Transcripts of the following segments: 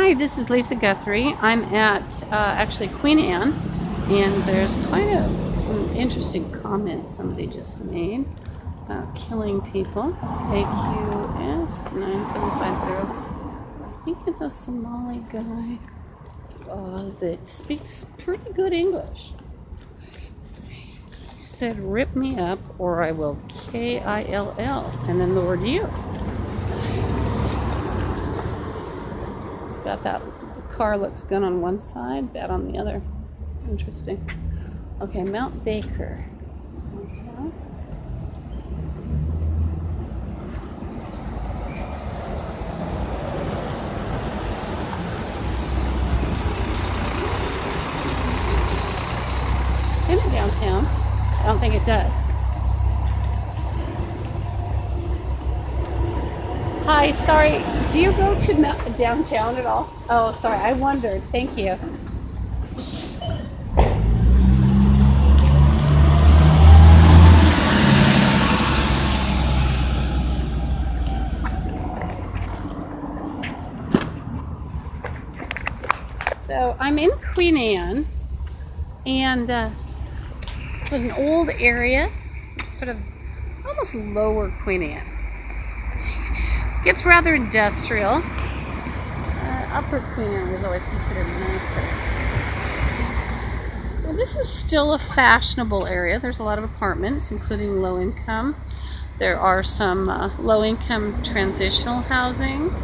Hi, this is Lisa Guthrie. I'm at actually Queen Anne, and there's quite an interesting comment somebody just made about killing people. AQS 9750. I think it's a Somali guy that speaks pretty good English. He said, "Rip me up or I will KILL," and then the word you. It's got that, the car looks good on one side, bad on the other. Interesting. Okay, Mount Baker Hotel. Does it say downtown? I don't think it does. Hi, sorry, do you go to downtown at all? Oh, sorry, I wondered. Thank you. So I'm in Queen Anne, and this is an old area. It's sort of almost lower Queen Anne. It gets rather industrial. Upper Queen Anne was always considered nicer. Well, this is still a fashionable area. There's a lot of apartments, including low income. There are some low income transitional housing.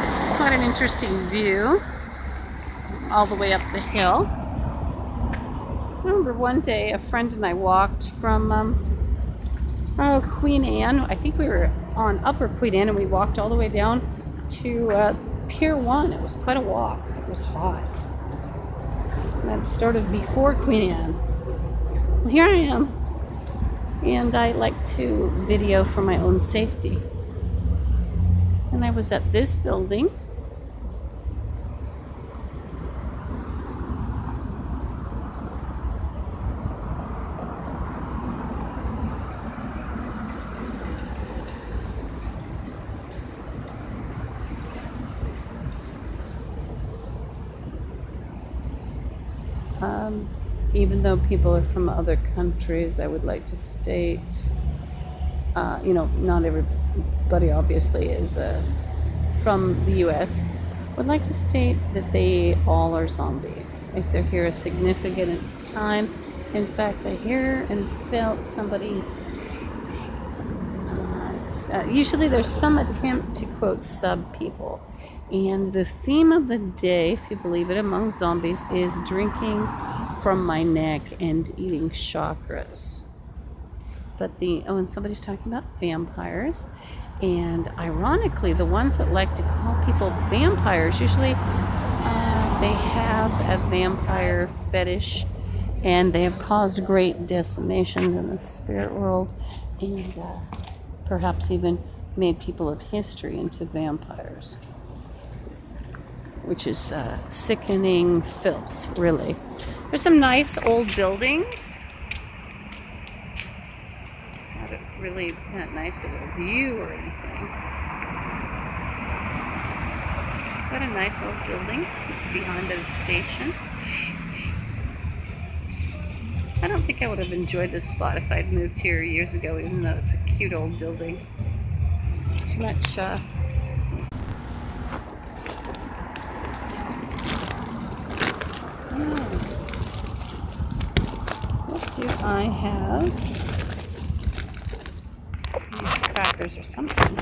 It's quite an interesting view all the way up the hill. I remember one day a friend and I walked from Queen Anne. I think we were on Upper Queen Anne, and we walked all the way down to Pier 1. It was quite a walk. It was hot. And that started before Queen Anne. Well, here I am, and I like to video for my own safety. And I was at this building. Even though people are from other countries, I would like to state, not everybody obviously is from the US, would like to state that they all are zombies. If they're here a significant time, in fact, I hear and felt somebody, usually there's some attempt to quote sub people. And the theme of the day, if you believe it, among zombies is drinking from my neck and eating chakras. But and somebody's talking about vampires. And ironically, the ones that like to call people vampires, usually they have a vampire fetish, and they have caused great decimations in the spirit world, and perhaps even made people of history into vampires, which is sickening filth, really. There's some nice old buildings. Not really that nice of a view or anything. Got a nice old building behind the station. I don't think I would have enjoyed this spot if I'd moved here years ago, even though it's a cute old building. It's too much what do I have? These crackers or something.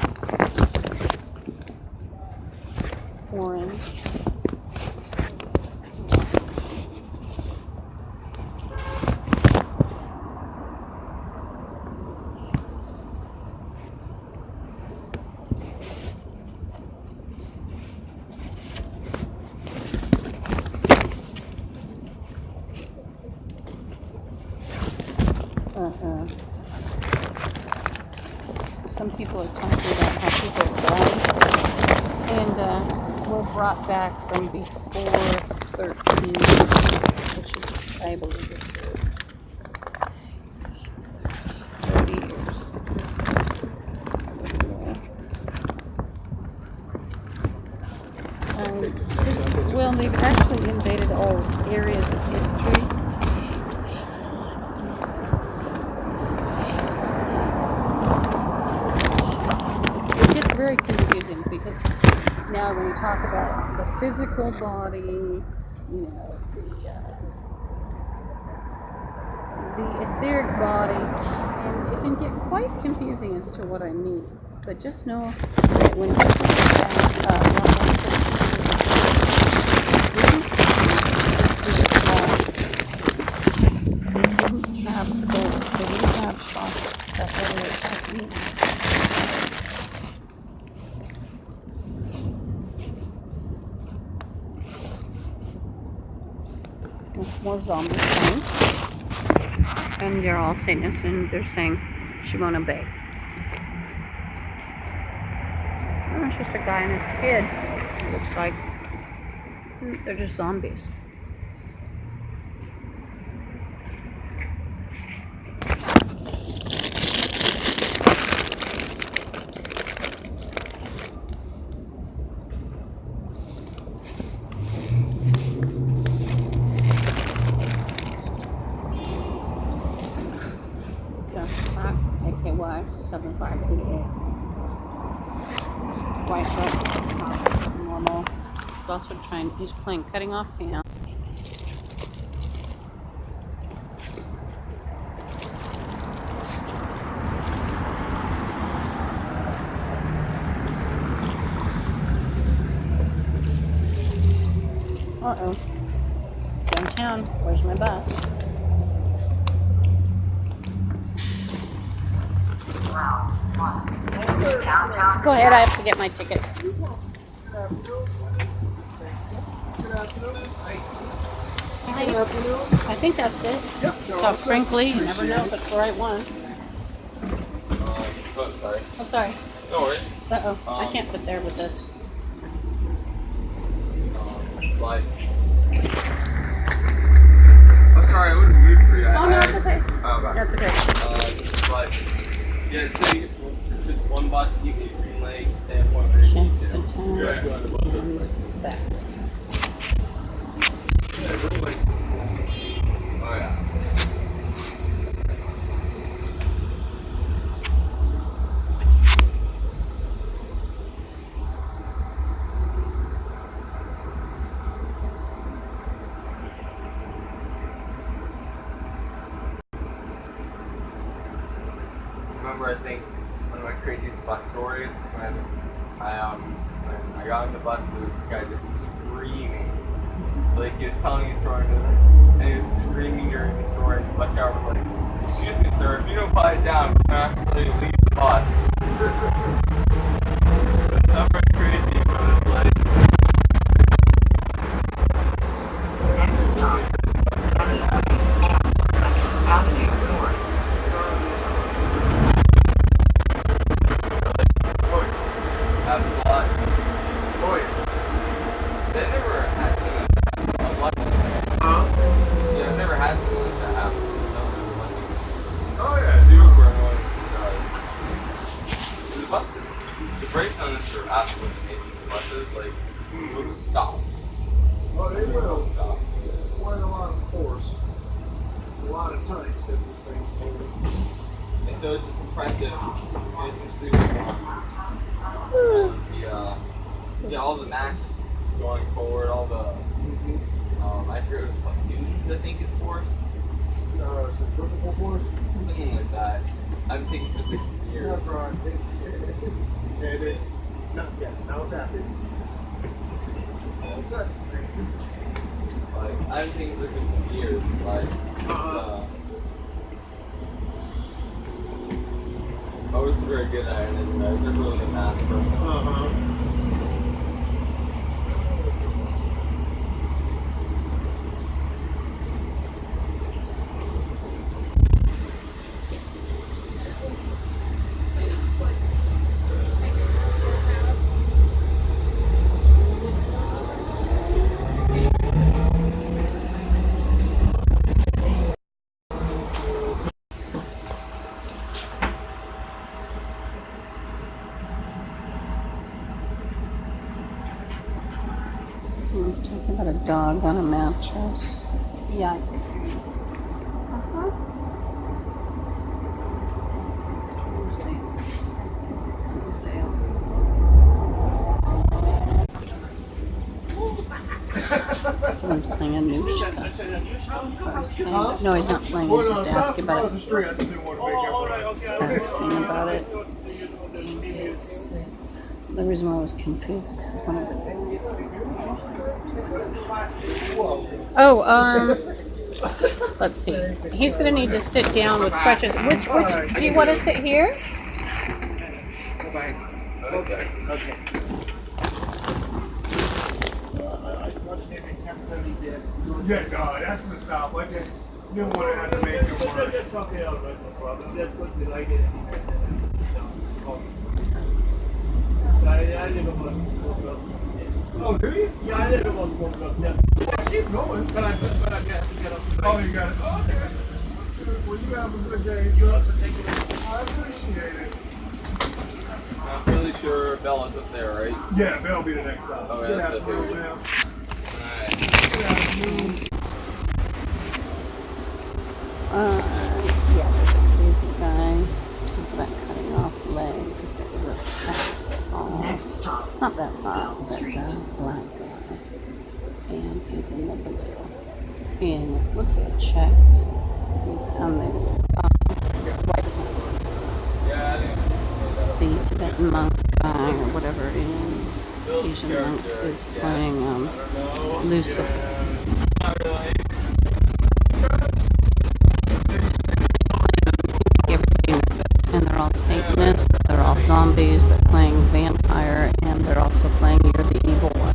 Orange. Some people are talking about how people died and were brought back from before 13, which is, I believe, 30 years. they've actually invaded all areas of history. It gets very confusing because now when you talk about the physical body, you know, the etheric body, and it can get quite confusing as to what I mean. But just know that when people didn't have soul, they didn't have chakras. That's what they were talking about. More zombies coming, and they're all Satanists, and they're saying she won't obey. Oh, it's just a guy and a kid. It looks like they're just zombies. AKY 7588. White book, normal. He's also trying. He's playing cutting off hand. Uh-oh. Downtown. Where's my bus? Go ahead, I have to get my ticket. I think that's it. Yep. So frankly, you never know if it's the right one. Sorry. Oh, sorry. No worries. Uh-oh. I can't fit there with this. Like. Oh, sorry, I wouldn't move for you. Oh, no, it's okay. Oh, okay. That's okay. But, yeah, so you just one bus, you get Green Lake, Sandpoint, Chance to town. You're going to both those And places. back. Yeah, Green Lake. Oh, yeah. Remember, I think one of my craziest bus stories when I got on the bus, there was this guy just screaming, like he was telling me a story, and he was screaming during the story. And the bus driver was like, "Excuse me, sir, if you don't quiet down, we're gonna have to leave the bus." It's not very crazy, but it's like. Brakes on this are absolutely amazing. The buses, like, will just stop. Oh, they will. It's quite a lot of force. A lot of tonnage that this thing's holding. And so it's just impressive. It's just really all the mass is going forward, all the, I forget what it's called, newtons, I think is force. Centrifugal force? Something like that. I'm thinking physics for years. That's right. Now it's happening. That's it. Like, I've been thinking physics for years. Like, I wasn't very good at it, and I was never really a math person. Someone's talking about a dog on a mattress. Yeah. Someone's playing a Nushka. No, he's not playing. He's just asking about it. Asking about it. The reason why I was confused is one of the. Let's see. He's gonna need to sit down with crutches. Which do you want to sit here? Okay. Yeah, no, that's the stop. I just didn't want to have to make it work. Oh, do you? Yeah, I live in one block. Yeah. Keep going. But I get up. Oh, you got it. Okay. Well, you have a good day, sir. I appreciate it. I'm really sure Bella's up there, right? Yeah, Bell'll be the next stop. Oh, yeah, that's it. Here we go. Yeah, there's a crazy guy talking about cutting off legs. It was a tall, next stop, not that far, but black guy. And he's in the blue. And it looks like checked. He's on the white pants. The Tibetan monk guy, or whatever it is, Asian monk, is playing Lucifer. And they're all Satanists, they're all zombies, they're playing vampire, and they're also playing You're the Evil One.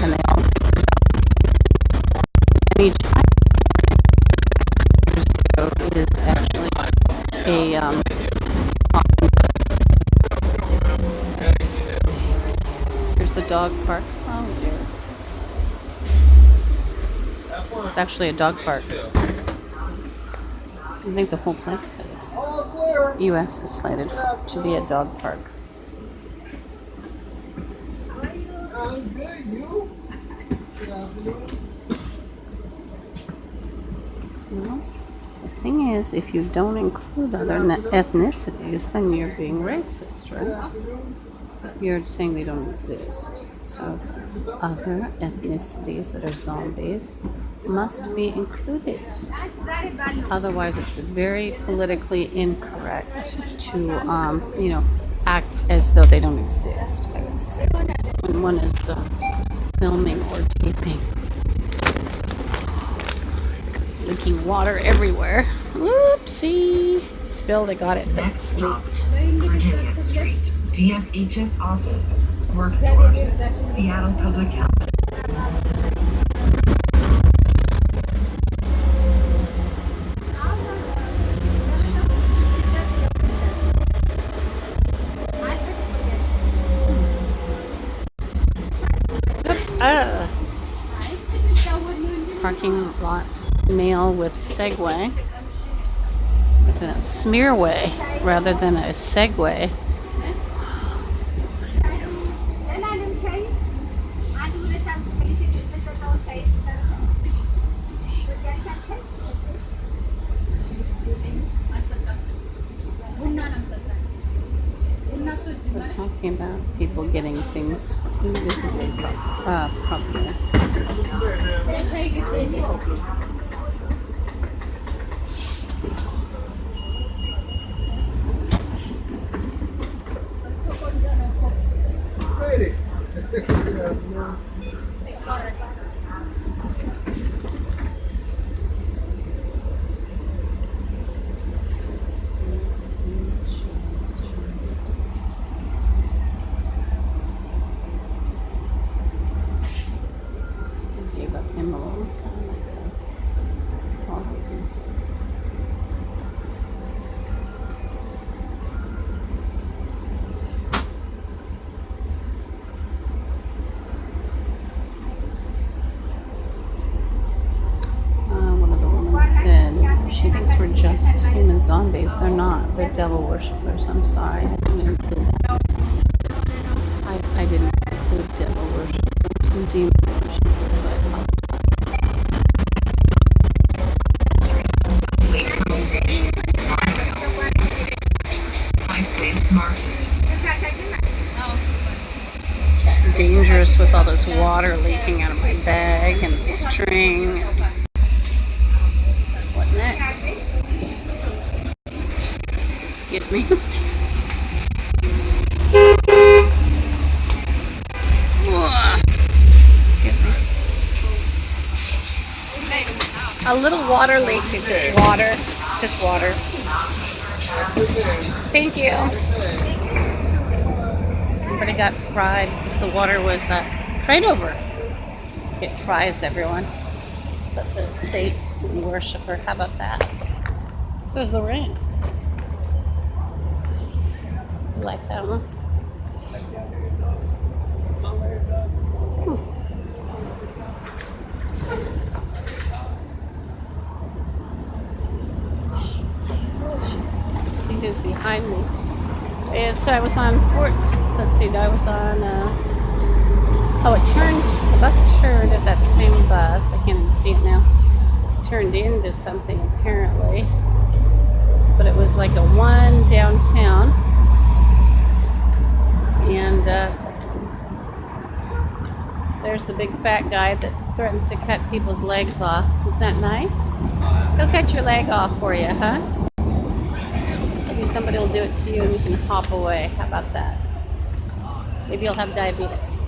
And they all take the bells. And each is actually a here's the dog park. Oh dear. It's actually a dog park. I think the whole place is. U.S. is slated to be a dog park. I'm good, you? Good afternoon. Well, the thing is, if you don't include other ethnicities, then you're being racist, right? You're saying they don't exist. So other ethnicities that are zombies must be included. Otherwise, it's very politically incorrect to, act as though they don't exist, I would say, when one is filming or taping. Leaking water everywhere. Whoopsie. Spilled, I got it. Next stop, Virginia Street, DSHS office, work source, Seattle Public Health. Parking lot mail with Segway. With a smearway rather than a Segway. We're talking about people getting things invisibly properly. Lady. Gave up him a long time ago. One of the women said she thinks we're just human zombies. They're not. They're devil worshippers. I'm sorry. I didn't include that. I didn't include devil worshippers and demon worshippers. dangerous with all this water leaking out of my bag and the string. What next? Excuse me. Excuse me. A little water leak. Just water. Just water. Thank you. Everybody got fried because the water was prayed over. Get fries, everyone. But the saint and worshiper, how about that? So there's the rain. You like that one? Let's see who's behind me. And so I was on Fort. Let's see. I was on. Oh, it turned. The bus turned. If that's the same bus, I can't even see it now. It turned into something apparently, but it was like a one downtown, and there's the big fat guy that threatens to cut people's legs off. Was that nice? He'll cut your leg off for you, huh? Maybe somebody will do it to you and you can hop away. How about that? Maybe you'll have diabetes.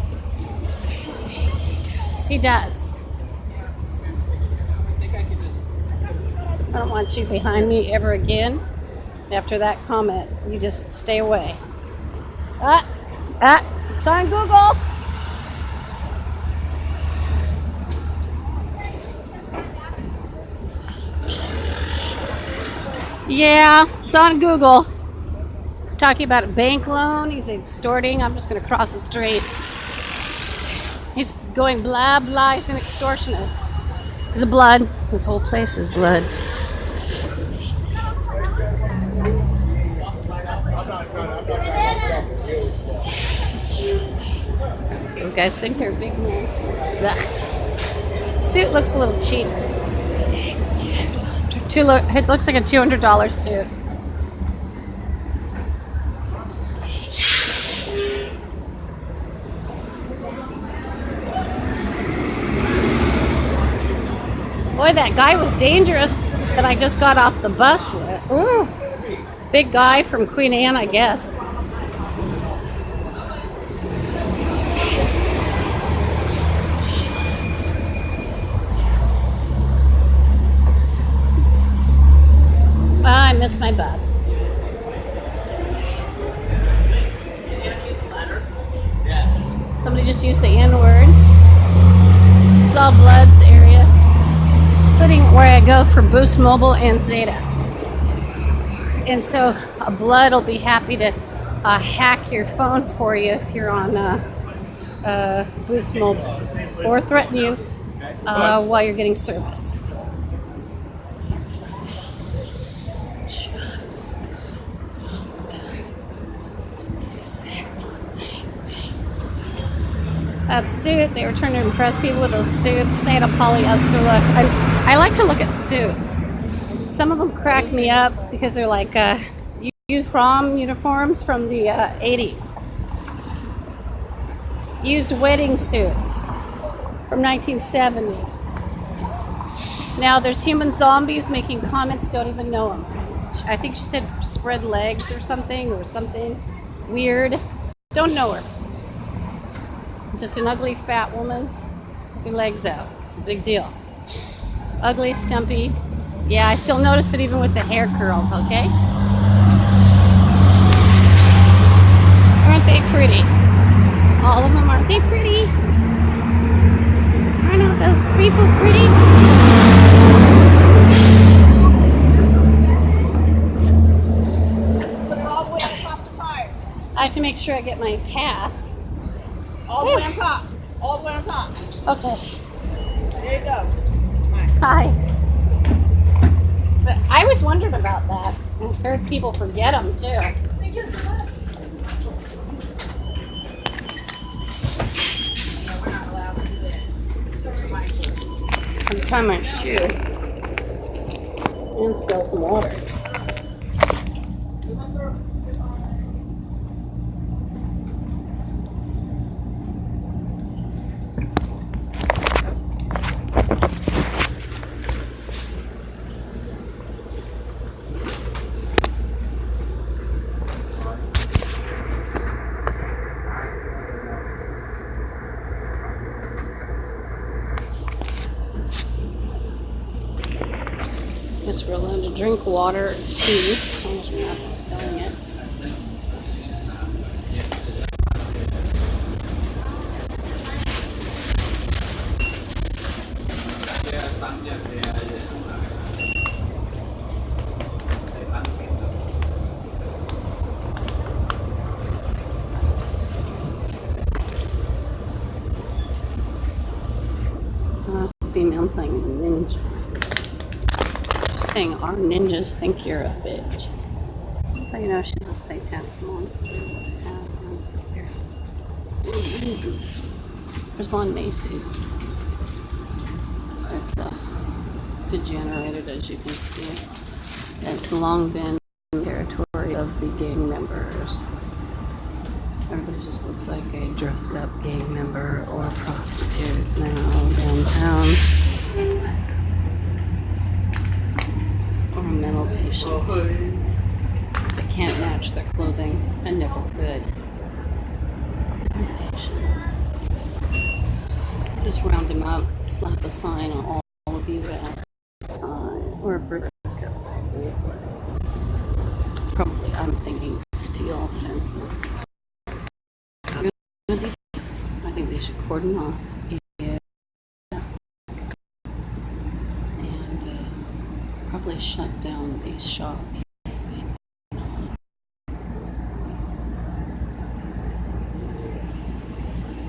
Yes, he does. I don't want you behind me ever again. After that comment, you just stay away. It's on Google. Yeah, it's on Google. He's talking about a bank loan. He's extorting. I'm just going to cross the street. He's going blah, blah. He's an extortionist. He's blood. This whole place is blood. Those guys think they're big men. Suit looks a little cheap. It looks like a $200 suit. Boy, that guy was dangerous that I just got off the bus with. Ooh, big guy from Queen Anne, I guess. I missed my bus. Somebody just used the N-word. It's all Bloods area, including where I go for Boost Mobile and Zeta. And so a Blood will be happy to hack your phone for you if you're on Boost Mobile, or threaten you while you're getting service. That suit, they were trying to impress people with those suits. They had a polyester look. I like to look at suits. Some of them crack me up because they're like used prom uniforms from the 80s. Used wedding suits from 1970. Now there's human zombies making comments, don't even know them. I think she said spread legs or something weird. Don't know her. Just an ugly fat woman with her legs out. Big deal. Ugly, stumpy. Yeah, I still notice it even with the hair curled, okay? Aren't they pretty? All of them, aren't they pretty? Aren't all those people pretty? Put it all the way on top of the tire. I have to make sure I get my pass. All the way on top. All the way on top. Okay. There you go. Hi. But I was wondering about that. I've heard people forget them too. I'm just tying my shoe and spill some water. drink water too. As long as you're not spilling it. So a female playing ninja. Just saying our ninjas think you're a bitch. So you know she's a satanic monster. There's one Macy's. It's degenerated, as you can see. It's long been territory of the gang members. Everybody just looks like a dressed up gang member or a prostitute now downtown. Or a mental patient. They can't match their clothing and never could. Patients. Just round them up, slap a sign on all of you that sign or a brick. Probably, I'm thinking steel fences. I think they should cordon off and probably shut down the shop.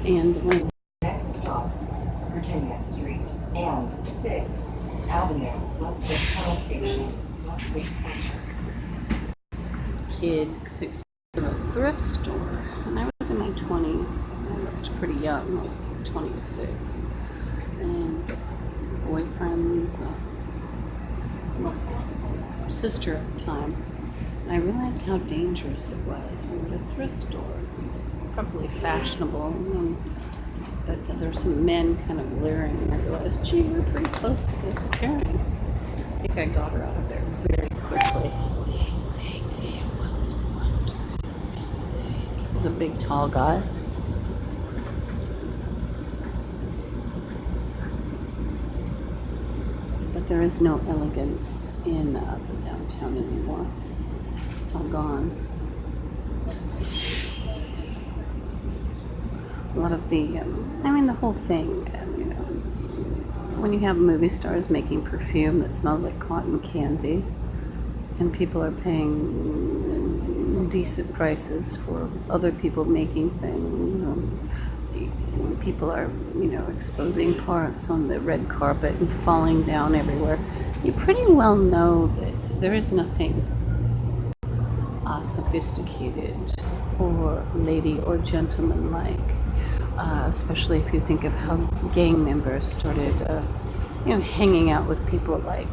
And when Next stop, Virginia Street and 6th Avenue, Westlake Tunnel Station, Westlake Center. kid 6 to a thrift store, and I was in my 20s. I looked pretty young. I was like 26, and boyfriend's sister at the time. And I realized how dangerous it was. We were at a thrift store. It was probably fashionable, but there were some men kind of leering, and I realized, gee, we're pretty close to disappearing. I think I got her out of there very quickly. He was a big, tall guy. But there is no elegance in the downtown anymore. It's all gone. A lot of the, the whole thing, when you have movie stars making perfume that smells like cotton candy, and people are paying decent prices for other people making things, and people are, exposing parts on the red carpet and falling down everywhere, you pretty well know that there is nothing sophisticated or lady or gentleman like. Especially if you think of how gang members started, hanging out with people like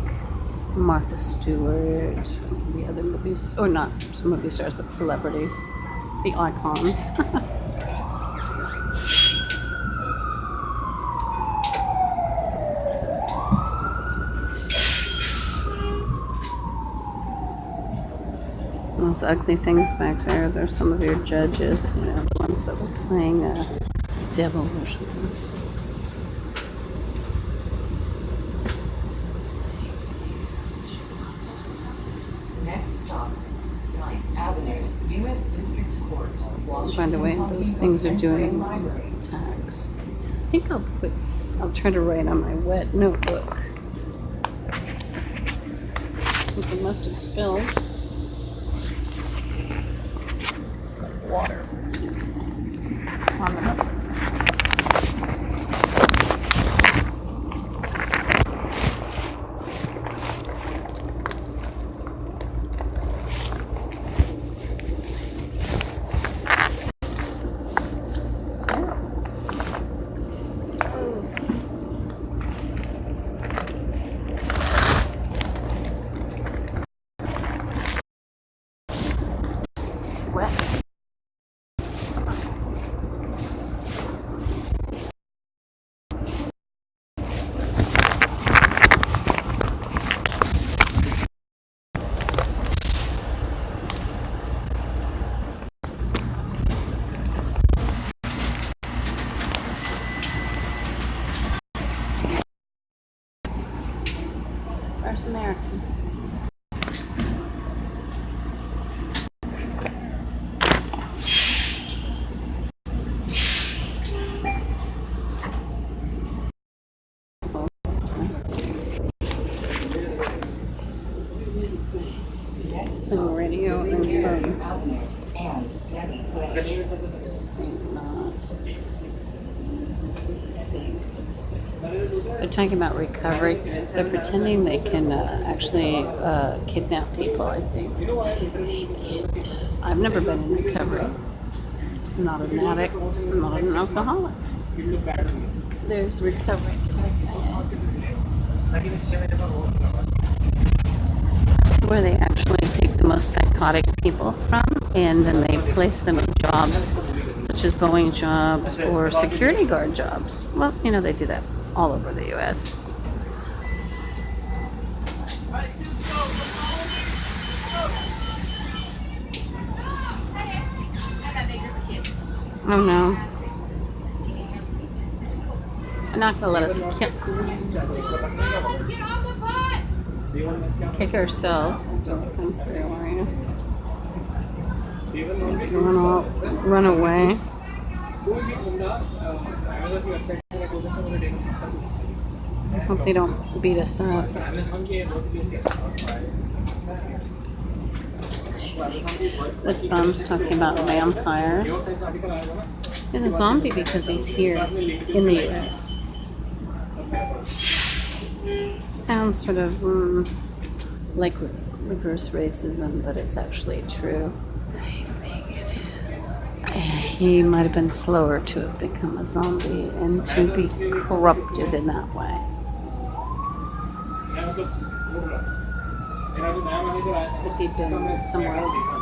Martha Stewart, the other movies, or not some movie stars, but celebrities, the icons. Those ugly things back there, there's some of your judges, the ones that were playing devil or something. Next stop, 9th Avenue, U.S. District Court. By the way, those things are doing tax. I think I'll try to write on my wet notebook. Something must have spilled. Water on the notebook. Wet. First American. Ontario Avenue and Denny Way. I think not. They're talking about recovery. They're pretending they can actually kidnap people, I think. I've never been in recovery. I'm not an addict, I'm not an alcoholic. There's recovery. It's where they actually take the most psychotic people from, and then they place them in jobs such as Boeing jobs or security guard jobs. Well, you know, they do that all over the U.S. Oh no. They're not gonna let us kick ourselves. Don't come through, are you? Run away. Hope they don't beat us up. This bum's talking about vampires. He's a zombie because he's here in the U.S. Sounds sort of like reverse racism, but it's actually true. He might have been slower to have become a zombie and to be corrupted in that way. If he'd been somewhere else.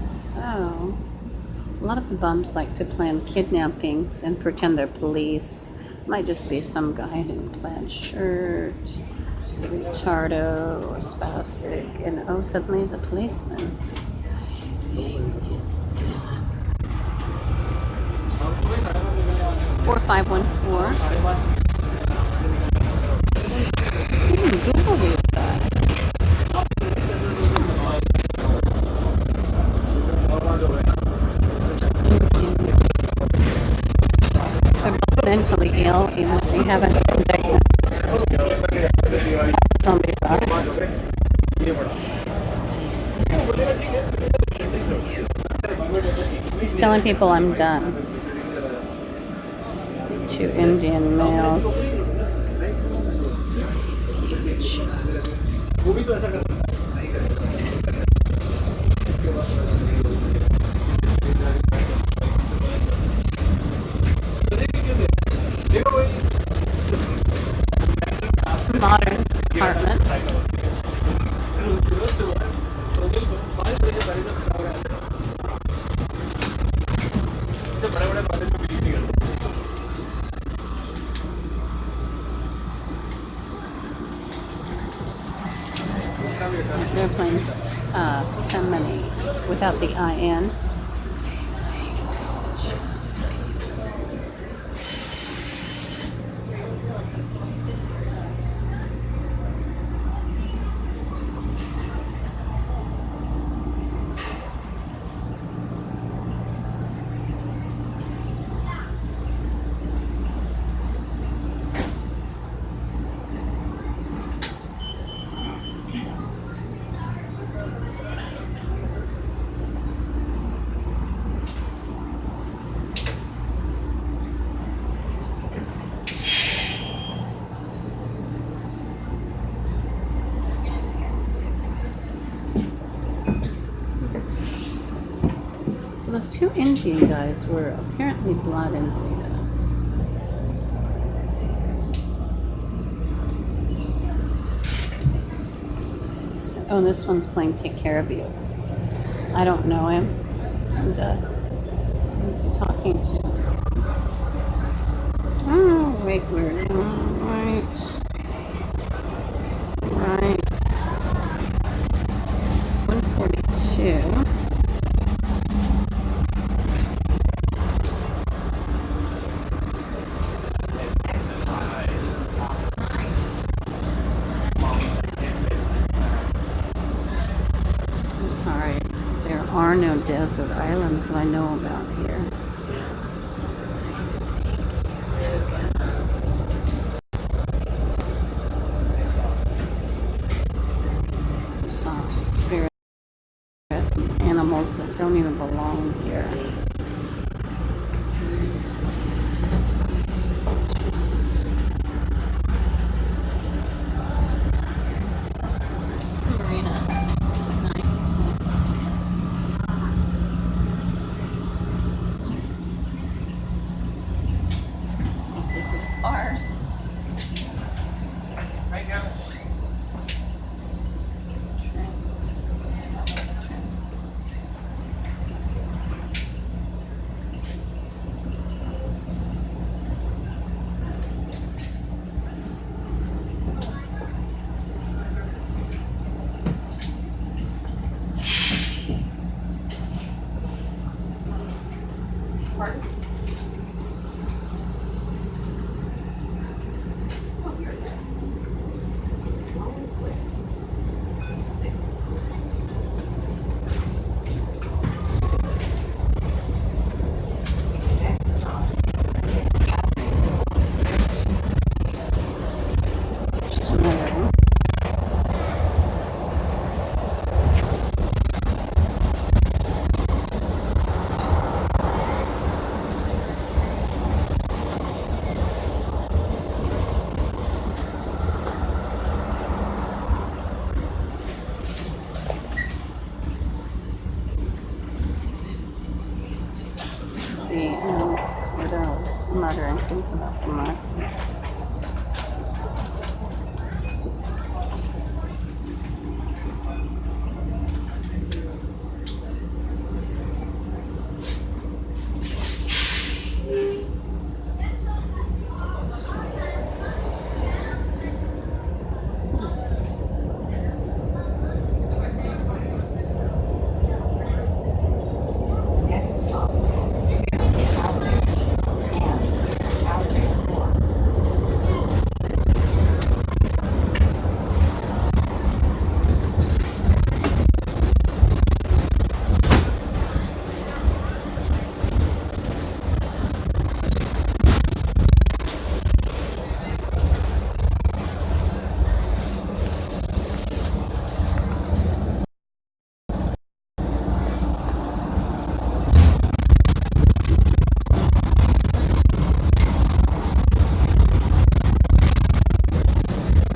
So, a lot of the bums like to plan kidnappings and pretend they're police. Might just be some guy in a plaid shirt, he's a retardo or spastic, and oh, suddenly he's a policeman. It's done. 4514. Google these guys. They're both mentally ill, even if they haven't been diagnosed. Zombies are. He's telling people I'm done. 2 Indian males. Just. Some modern apartments. They're playing Seminate without the IN. So those 2 Indian guys were apparently blood and Zeta. Oh, this one's playing Take Care of You. I don't know him. And who's he talking to? Oh, wait, where? Right. 142. I'm sorry, there are no desert islands that I know about here. animals that don't even belong here. Geese. Marina. Nice. There's these little cars. Right now. Pardon? Next stop, She's another. The widows muttering things about the market. next stop, Avenue and Avenue 4.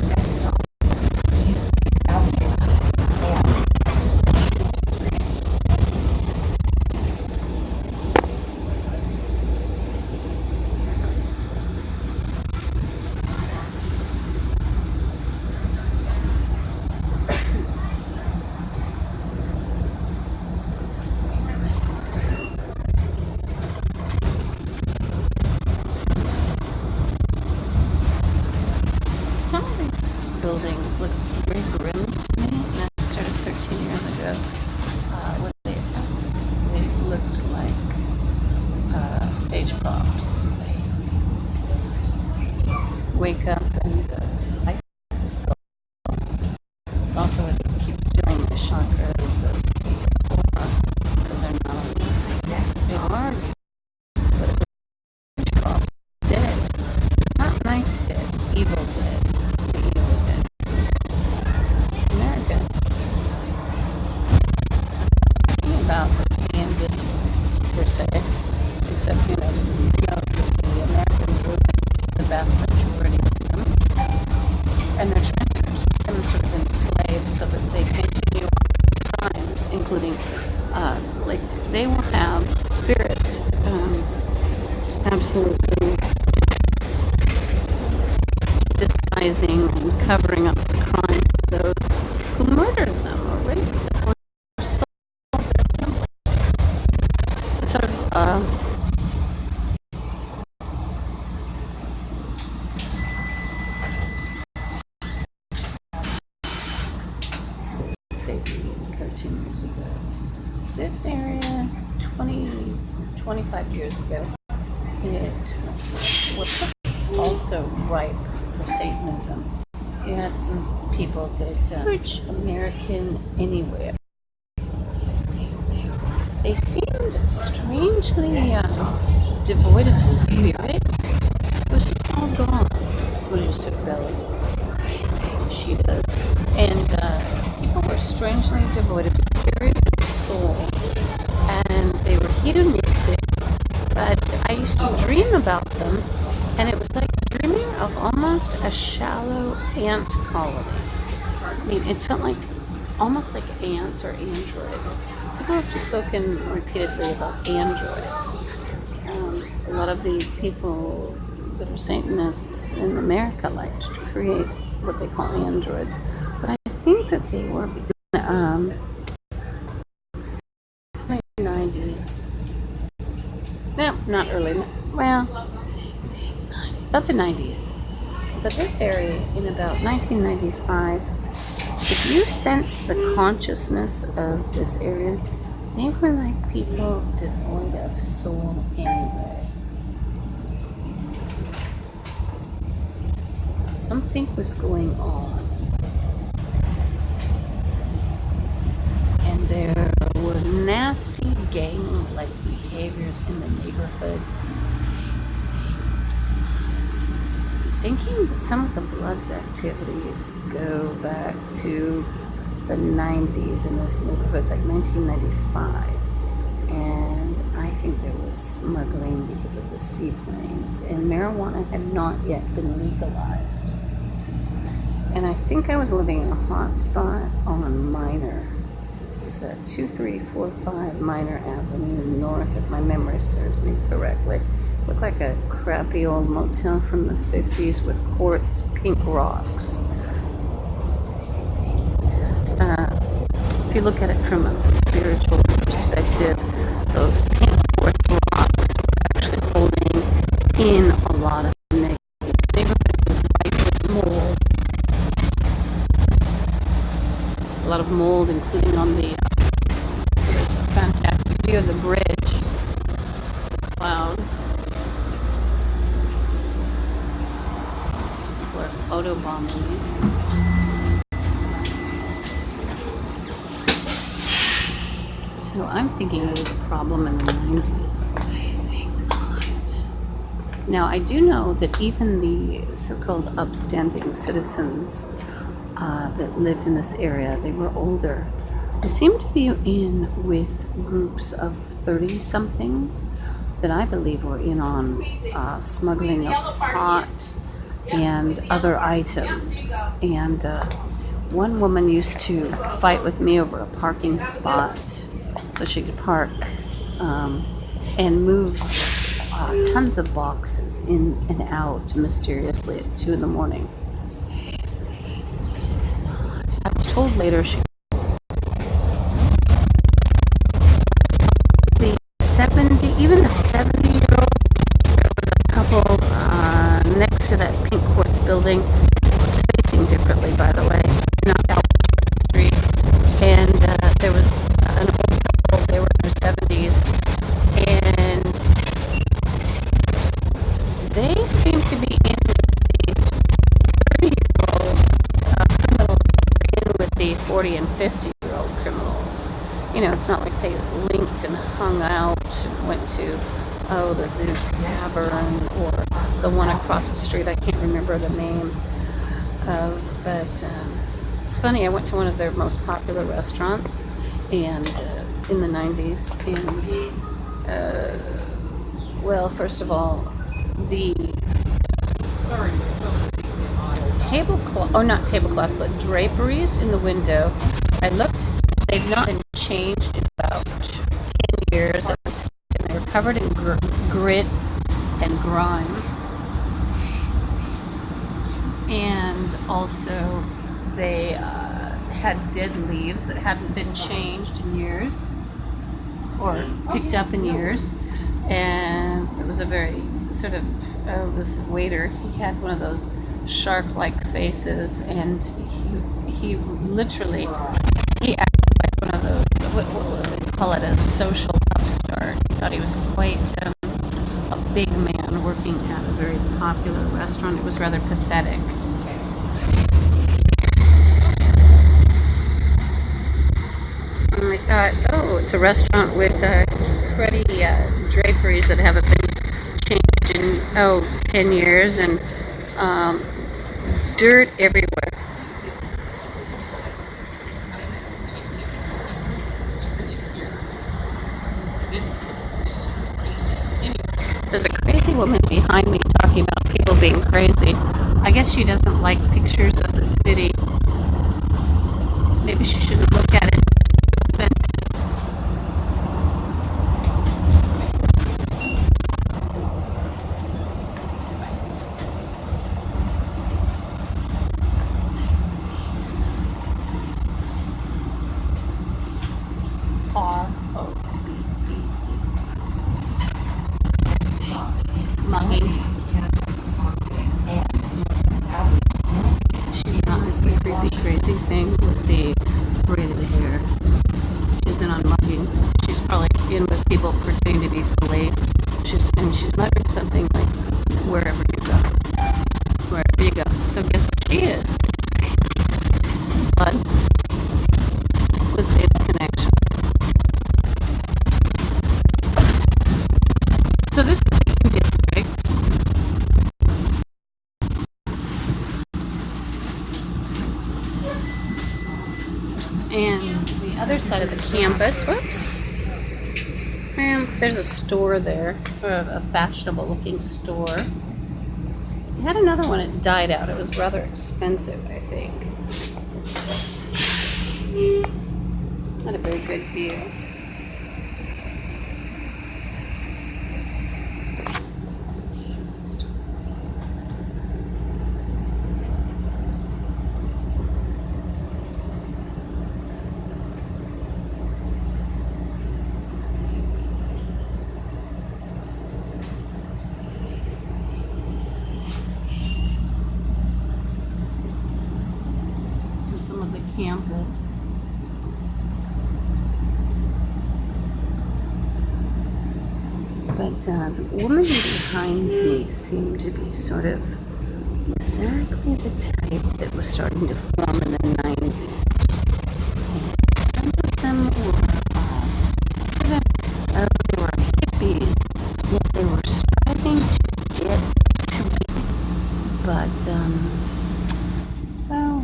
Next stop, East Avenue and Some of these buildings look very grim to me. And I started 13 years ago when they looked like stage props. Wake up and life is gone. It's also what keeps doing the chakras because they're not. next They stop, are, but a stage prop. Dead. Not nice dead. Evil dead. The evil dead. It's America. Thinking about the invisibles per se, except you know the Americans were the vast majority of them, and they're translators and sort of enslaved so that they continue on times, including like they will have spirits absolutely disguising and covering up the crimes of those who murdered them or raped them or sold their family. It's sort of say 13 years ago. This area, 25 years ago, it was also ripe for Satanism. You had some people that average American anywhere. They seemed strangely devoid of spirit. It was just all gone. Someone just took belly. She does. And people were strangely devoid of spirit or soul. hedonistic, but I used to dream about them, and it was like dreaming of almost a shallow ant colony. I mean, it felt like almost like ants or androids. People have spoken repeatedly about androids. A lot of the people that are Satanists in America like to create what they call androids, but I think that they were in 90s. No, not early. Well, about the 90s. But this area in about 1995, if you sense the consciousness of this area, they were like people devoid of soul anyway. Something was going on. And there were nasty gang-like behaviors in the neighborhood. Thinking that some of the Bloods activities go back to the 90s in this neighborhood, like 1995. And I think there was smuggling because of the seaplanes, and marijuana had not yet been legalized. And I think I was living in a hot spot on Minor. It was at 2345 Minor Avenue North, if my memory serves me correctly. Looked like a crappy old motel from the 50s with quartz pink rocks. If you look at it from a spiritual perspective, those pink quartz rocks were actually holding in a lot of negative. The neighborhood was rife with mold. A lot of mold, including on the, there's a fantastic view of the bridge, the clouds. People are photobombing. So I'm thinking it was a problem in the 90s. I think not. Now, I do know that even the so-called upstanding citizens that lived in this area, they were older. They seemed to be in with groups of 30-somethings that I believe were in on smuggling of pot and other items. And one woman used to fight with me over a parking spot so she could park and move tons of boxes in and out mysteriously at 2 in the morning. It's not. I was told later she the 70, even the 70-year-old, there was a couple next to that pink quartz building. It was facing differently, by the way, not out the street. And there was an old couple, they were in their 70s, and they seemed to be in with the 30-year-old criminals, in with the 40 and 50-year-old criminals. You know, it's not like they linked and hung out and went to, the Zoo Tavern or the one across the street. I can't remember the name of, but it's funny. I went to one of their most popular restaurants, and in the 90s, and well, first of all, the tablecloth, or not tablecloth, but draperies in the window, I looked, they've not been changed in about 10 years. They were covered in grit and grime. And also, they had dead leaves that hadn't been changed in years, or picked up in years. And it was a very sort of, this waiter, he had one of those shark-like faces, and he literally, he acted like one of those, what do they call it, a social upstart. He thought he was quite a big man working at a very popular restaurant. It was rather pathetic. And I thought, oh, it's a restaurant with cruddy draperies that haven't been changed in, 10 years, and dirt everywhere. woman behind me talking about people being crazy. I guess she doesn't like pictures of the city. Maybe she shouldn't look at it. Muggings. She's not this creepy, crazy thing with the braided hair. She's in on muggings. She's probably in with people pretending to be police. She's muttering something like, wherever you go. Wherever you go. So guess what she is? It's blood. Let's say the connection. So this is the district. And the other side of the campus, whoops. And there's a store there, sort of a fashionable looking store. We had another one, it died out. It was rather expensive, I think. Not a very good view. Here's some of the campus. But the woman behind me seemed to be sort of exactly the type that was starting to form in the 90s. And some of them they were hippies, yet they were striving to get to be. But, well,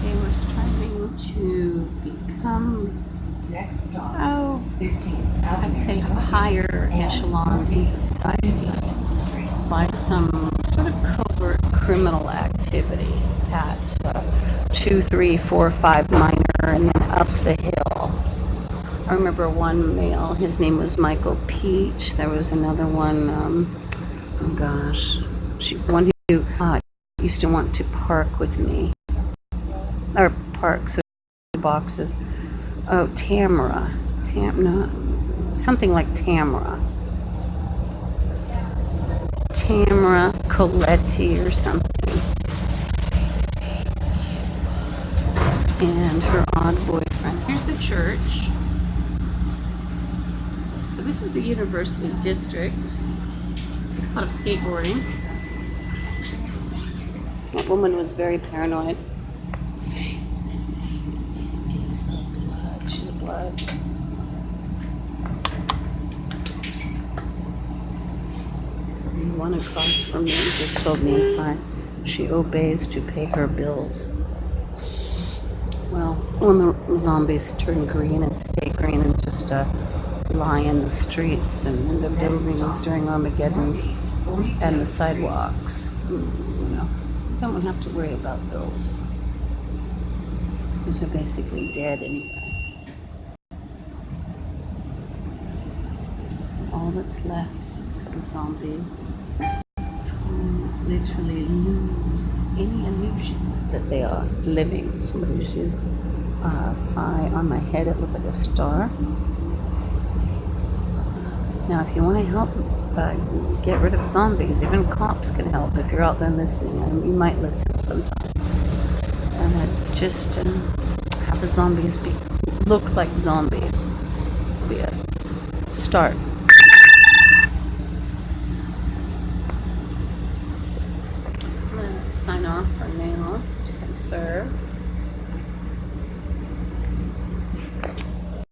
they were striving to become, Next stop, oh, 15th I'd Avenue. say a higher echelon in society by some sort of covert criminal activity at 2, 3, 4, 5 Minor and then up the hill. I remember one male, his name was Michael Peach. There was another one, oh gosh, one who used to want to park with me, or park so boxes. Oh, Tamara. No, something like Tamara. Tamara Coletti or something. And her odd boyfriend. Here's the church. So this is the University District. A lot of skateboarding. That woman was very paranoid. Is the blood. She's a blood. The one across from me just told me inside she obeys to pay her bills. Well, when the zombies turn green and stay green and just lie in the streets and in the buildings during Armageddon and the sidewalks, don't have to worry about bills. Because they're basically dead anyway. So all that's left is for the zombies to literally lose any illusion that they are living. Somebody just used a sigh on my head. It looked like a star. Now, if you want to help get rid of zombies, even cops can help if you're out there listening. And you might listen sometime. And just have the zombies look like zombies. Be a start. I'm going to sign off for now to conserve.